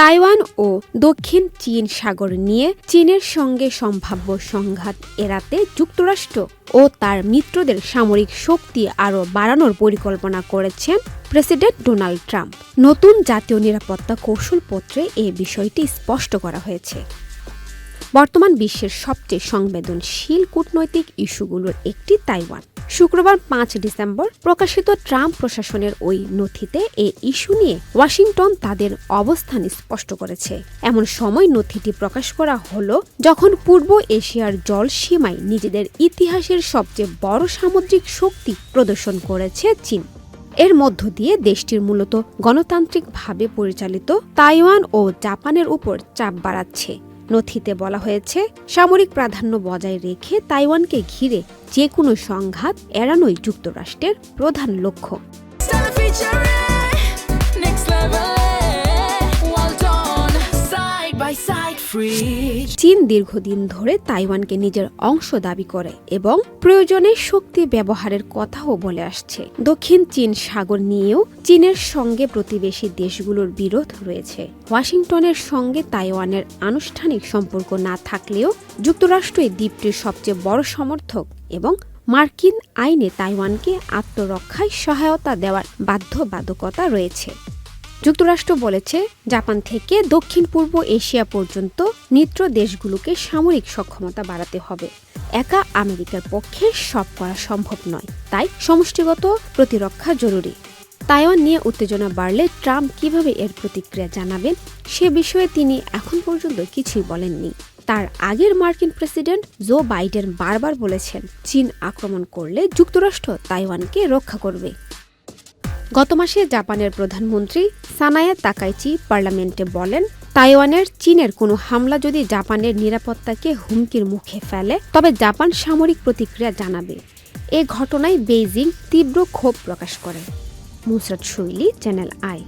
Taiwan ও দক্ষিণ চীন সাগর নিয়ে চীনের সঙ্গে সম্ভাব্য সংঘাত এড়াতে যুক্তরাষ্ট্র ও তার মিত্রদের সামরিক শক্তি আরও বাড়ানোর পরিকল্পনা করেছেন প্রেসিডেন্ট ডোনাল্ড ট্রাম্প। নতুন জাতীয় নিরাপত্তা কৌশলপত্রে এ বিষয়টি স্পষ্ট করা হয়েছে। বর্তমান বিশ্বের সবচেয়ে সংবেদনশীল কূটনৈতিক ইস্যুগুলোর একটি তাইওয়ান। শুক্রবার ৫ ডিসেম্বর প্রকাশিত ট্রাম্প প্রশাসনের ওই নথিতে এ ইস্যু নিয়ে ওয়াশিংটন তাদের অবস্থান স্পষ্ট করেছে। এমন সময় নথিটি প্রকাশ করা হলো যখন পূর্ব এশিয়ার জলসীমায় নিজেদের ইতিহাসের সবচেয়ে বড় সামুদ্রিক শক্তি প্রদর্শন করেছে চীন। এর মধ্য দিয়ে দেশটির মূলত গণতান্ত্রিকভাবে পরিচালিত তাইওয়ান ও জাপানের উপর চাপ বাড়াচ্ছে। নথিতে বলা হয়েছে, সামরিক প্রাধান্য বজায় রেখে তাইওয়ানকে ঘিরে যে কোনো সংঘাত এড়ানোই যুক্তরাষ্ট্রের প্রধান লক্ষ্য। চীন দীর্ঘদিন ধরে তাইওয়ানকে নিজের অংশ দাবি করে এবং প্রয়োজনে শক্তি ব্যবহারের কথাও বলে আসছে। দক্ষিণ চীন সাগর নিয়েও চীনের সঙ্গে প্রতিবেশী দেশগুলোর বিরোধ রয়েছে। ওয়াশিংটনের সঙ্গে তাইওয়ানের আনুষ্ঠানিক সম্পর্ক না থাকলেও যুক্তরাষ্ট্র এই দ্বীপটির সবচেয়ে বড় সমর্থক এবং মার্কিন আইনে তাইওয়ানকে আত্মরক্ষায় সহায়তা দেওয়ার বাধ্যবাধকতা রয়েছে। যুক্তরাষ্ট্র বলেছে, জাপান থেকে দক্ষিণ পূর্ব এশিয়া পর্যন্ত মিত্র দেশগুলোকে সামরিক সক্ষমতা বাড়াতে হবে। একা আমেরিকার পক্ষে সব করা সম্ভব নয়, তাই সমষ্টিগত প্রতিরক্ষা জরুরি। তাইওয়ান নিয়ে উত্তেজনা বাড়লে ট্রাম্প কিভাবে এর প্রতিক্রিয়া জানাবেন সে বিষয়ে তিনি এখন পর্যন্ত কিছুই বলেননি। তার আগের মার্কিন প্রেসিডেন্ট জো বাইডেন বারবার বলেছেন, চীন আক্রমণ করলে যুক্তরাষ্ট্র তাইওয়ানকে রক্ষা করবে। গত মাসে জাপানের প্রধানমন্ত্রী সানায়ে তাকাইচি পার্লামেন্টে বলেন, তাইওয়ানের চীনের কোনো হামলা যদি জাপানের নিরাপত্তাকে হুমকির মুখে ফেলে তবে জাপান সামরিক প্রতিক্রিয়া জানাবে। এ ঘটনায় বেইজিং তীব্র ক্ষোভ প্রকাশ করে। নুসরাত শৈলী, চ্যানেল আই।